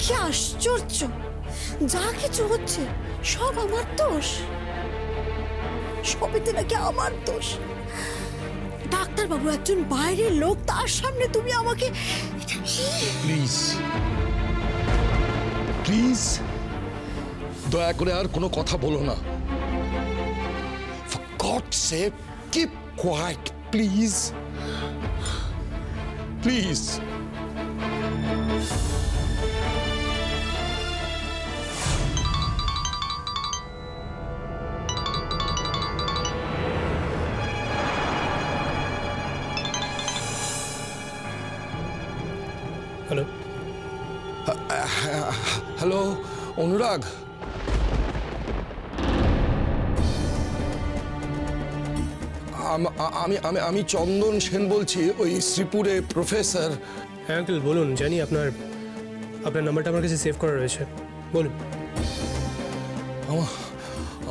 কি আশ্চর্য, যা কিছু হচ্ছে সব আমার দোষ, সবেতে নাকি আমার দোষ। ডাক্তার বাবু একজন বাইরের লোক, তার সামনে তুমি আমাকে। প্লিজ প্লিজ দয়া করে আর কোনো কথা বলো না। For God's sake, keep quiet, please. Please. Hello hello Anurag, আমি চন্দন সেন বলছি, ওই শ্রীপুরে প্রফেসর। হ্যাঁ আঙ্কেল বলুন, জানি আপনার নাম্বারটা আমার কাছে সেভ করা রয়েছে, বলুন।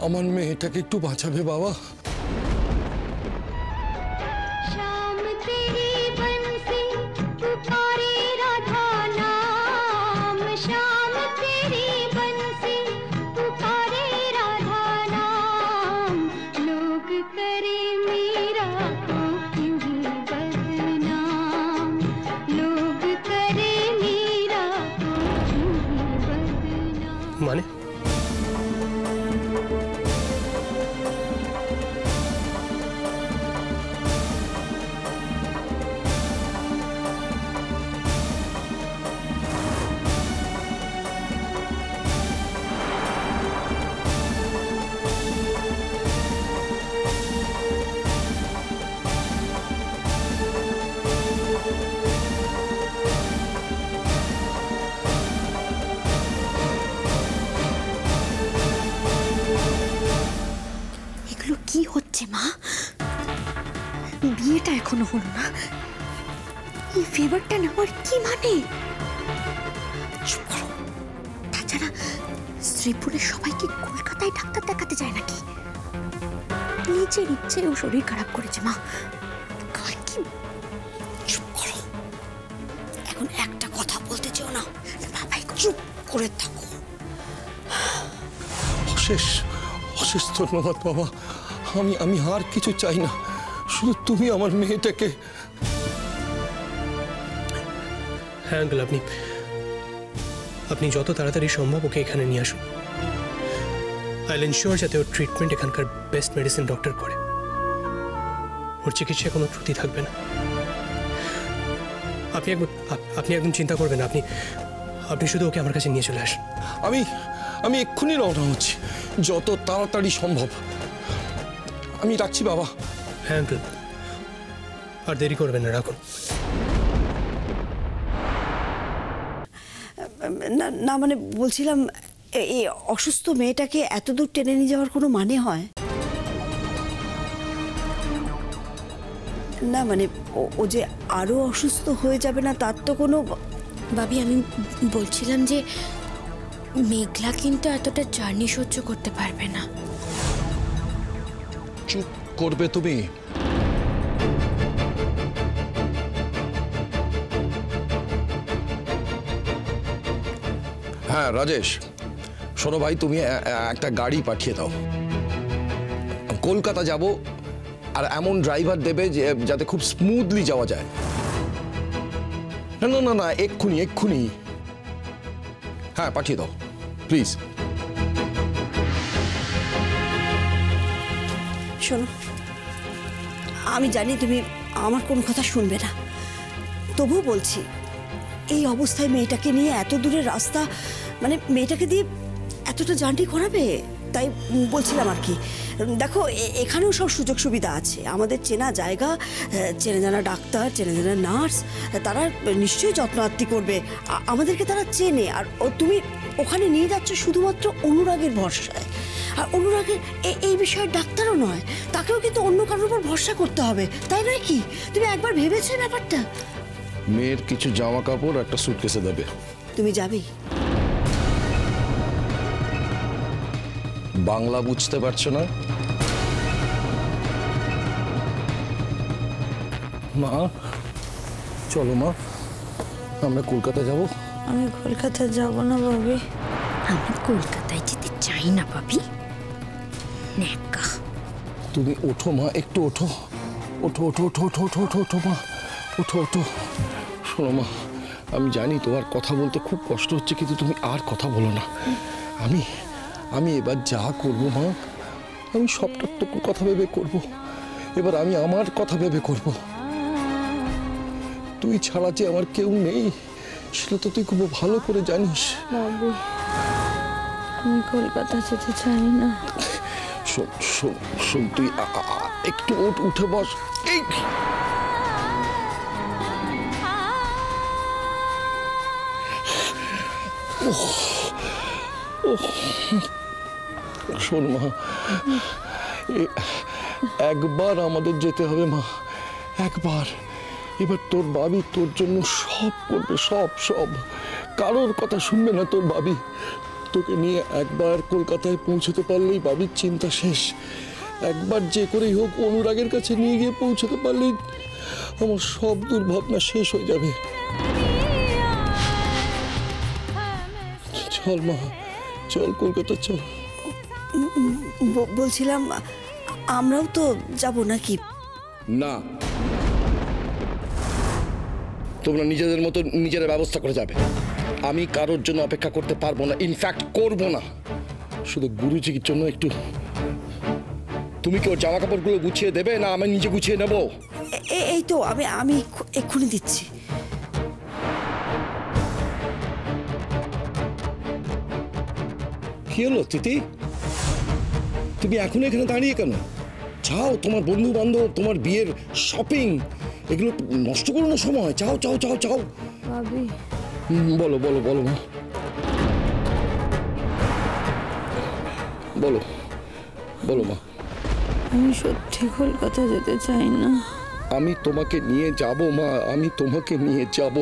আমার মেয়েটাকে একটু বাঁচাবে বাবা। মানে কি হচ্ছে মা? বিয়েটা এখনো হলো না, এই ফেভারটা নেওয়ার কি মানে? তাছাড়া শ্রীপুরের সবাইকে কলকাতায় ডাক্তার দেখাতে যায় নাকি? নিজের ইচ্ছে ও শরীর খারাপ করেছে মা। চুপ করো, এখন একটা কথা বলতে চাও না, বাবাই চুপ করে থাকো। অশেষ অশেষ ধন্যবাদ বাবা, আমি আর কিছু চাই না, শুধু তুমি আমার মেয়েটাকে। হ্যাঁ আঙ্কেল, আপনি যত তাড়াতাড়ি সম্ভব ওকে এখানে নিয়ে আসুন। আই উইল এনশিওর যাতে ওর ট্রিটমেন্ট এখানকার বেস্ট মেডিসিন ডক্টর করে। ওর চিকিৎসায় কোনো ত্রুটি থাকবে না। আপনি একদম চিন্তা করবেন না, আপনি শুধু ওকে আমার কাছে নিয়ে চলে আসুন। আমি এক্ষুনি রওনা হচ্ছি, যত তাড়াতাড়ি সম্ভব। আমি রাখছি বাবা। হ্যাঁ আঙ্কেল, আর দেরি করবেন না, রাখুন। না মানে বলছিলাম, এই অসুস্থ মেয়েটাকে এত দূর টেনে নিয়ে যাওয়ার কোনো মানে হয় না? মানে ও যে আরো অসুস্থ হয়ে যাবে না তার তো কোনো। ভাবি, আমি বলছিলাম যে মেঘলা কিন্তু এতটা জার্নি সহ্য করতে পারবে না। চুপ করবে তুমি? হ্যাঁ রাজেশ, শোনো ভাই, তুমি একটা গাড়ি পাঠিয়ে দাও, কলকাতা যাব, আর এমন ড্রাইভার দেবে যে যাতে খুব স্মুথলি যাওয়া যায়। না না না না, এক্ষুনি। হ্যাঁ পাঠিয়ে দাও প্লিজ। শোনো, আমি জানি তুমি আমার কোনো কথা শুনবে না, তবুও বলছি, এই অবস্থায় মেয়েটাকে নিয়ে এত দূরের রাস্তা, মানে মেয়েটাকে দিয়ে এতটা জার্নি করাবে, তাই বলছিলাম আর কি। দেখো, এখানেও সব সুযোগ সুবিধা আছে, আমাদের চেনা জায়গা, চেনা জানা ডাক্তার, চেনা জানা নার্স, তারা নিশ্চয়ই যত্ন আত্তি করবে, আমাদেরকে তারা চেনে। আর তুমি ওখানে নিয়ে যাচ্ছ শুধুমাত্র অনুরাগের ভরসায়, আর অনুরাগের এই বিষয়ে ডাক্তারও নয়, তাকেও কিন্তু অন্য কারোর উপর ভরসা করতে হবে, তাই নয় কি? তুমি একবার ভেবেছো ব্যাপারটা? মেয়ের কিছু জামা কাপড় একটা সুটকেসে দেবে। তুমি যাবে? বাংলা বুঝতে পারছো না? মা চলো মা, আমরা কলকাতা যাব। আমি কলকাতা যাব না ভাবি। আমি কলকাতায় যেতে চাই না ভাবি। নেকা। তুমি ওঠো মা, একটু ওঠো, ওঠো ওঠো ওঠো ওঠো ওঠো ওঠো ওঠো মা, ওঠো ওঠো। শোনো মা, আমি জানি তোমার কথা বলতে খুব কষ্ট হচ্ছে, কিন্তু তুমি আর কথা বলো না। আমি এবার যা করবো মা, আমি সবটা তোর কথা ভেবে করব। এবার আমি আমার কথা ভেবে করব। তুই ছাড়া যে আমার কেউ নেই সেটা তো তুই খুব ভালো করে জানিস। ভাবি আমি কলকাতা যেতে চাই না। শোন শোন শোন, তুই একটু উঠে বস। এই শোন মা, একবার আমাদের যেতে হবে মা, একবার। এবার তোর বাবি তোর জন্য সব করবে, সব সব। কারোর কথা শুনবে না তোর বাবি। তোকে নিয়ে একবার কলকাতায় পৌঁছতে পারলেই বাবির চিন্তা শেষ। একবার যে করেই হোক অনুরাগের কাছে নিয়ে গিয়ে পৌঁছতে পারলেই আমার সব দুর্ভাবনা শেষ হয়ে যাবে। চল মা, চল কলকাতা চল। বলছিলাম আমরাও তো যাব নাকি? না, তোমরা নিজেদের মতো নিজেরা ব্যবস্থা করে যাবে। আমি কারোর জন্য অপেক্ষা করতে পারবো না, ইনফ্যাক্ট করবো না। শুধু গুরুজির জন্য একটু। তুমি কি ওর জামা কাপড়গুলো গুছিয়ে দেবে, না আমি নিজে গুছিয়ে নেবো? এই তো আমি এক্ষুনি দিচ্ছি। কি হলো তিথি, তুমি এখন এখানে দাঁড়িয়ে কেন? যাও, তোমার বন্ধু বান্ধব, তোমার বিয়ের শপিং, এগুলো নষ্ট করো না সময়। যাও যাও যাও যাও। ভাবি বলো বলো বলো মা, বলো বলো মা। আমি সত্যি কলকাতা যেতে চাই না। আমি তোমাকে নিয়ে যাব মা, আমি তোমাকে নিয়ে যাব।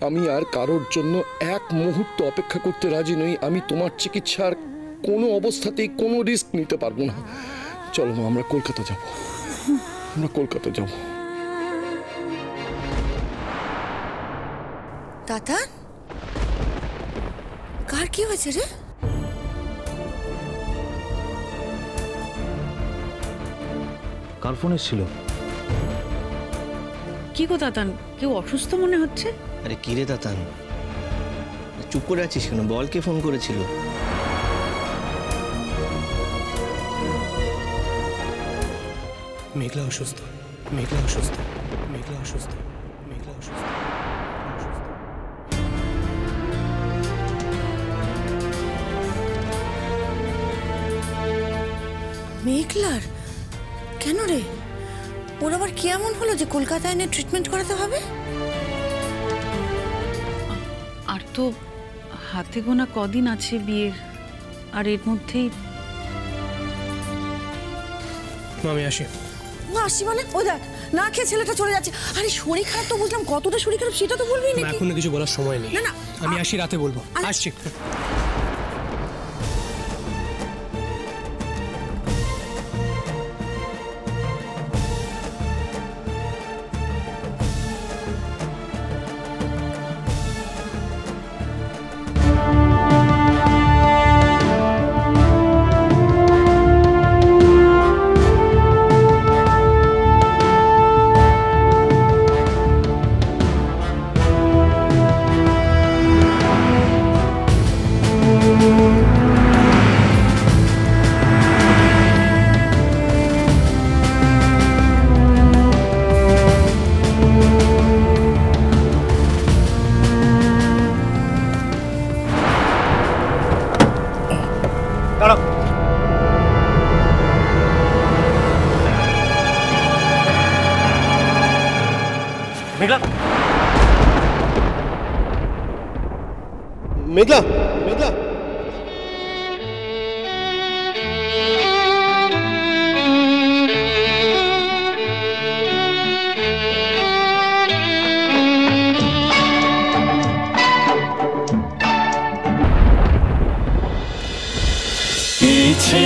আমি আর কারোর জন্য এক মুহূর্ত অপেক্ষা করতে রাজি নই। আমি তোমার চিকিৎসার কোনো অবস্থাতেই কোনো রিস্ক নিতে পারবো না। চলো মা, আমরা কলকাতা যাব, আমরা কলকাতা যাব। দাদা, কার কি হয়েছে রে? কার ফোন এসেছিল? কি গো তাতান, কেউ অসুস্থ মনে হচ্ছে? আরে কি রে তাতান, চুপ করে আছিস কেন? বল, কে ফোন করেছিল? মেঘলা অসুস্থ, মেঘলা অসুস্থ, মেঘলা অসুস্থ, মেঘলা অসুস্থ। মেঘলার? কেন রে? ওর আবার কি এমন হলো যে কলকাতায় এনে ট্রিটমেন্ট করাতে হবে? আর তো হাতে গোনা কদিন আছে বিয়ের, আর এর মধ্যেই। আমি আসি। আসি মানে? ও দেখ, না খেয়ে ছেলেটা চলে যাচ্ছে। আরে শরীর খারাপ তো বুঝলাম, কতটা শরীর খারাপ সেটা তো বলবি নাকি? এখন কিছু বলার সময় নেই। না না, আমি আসি, রাতে বলবো। আসছি। মেঘলা, মেঘলা, মেঘলা। পিছে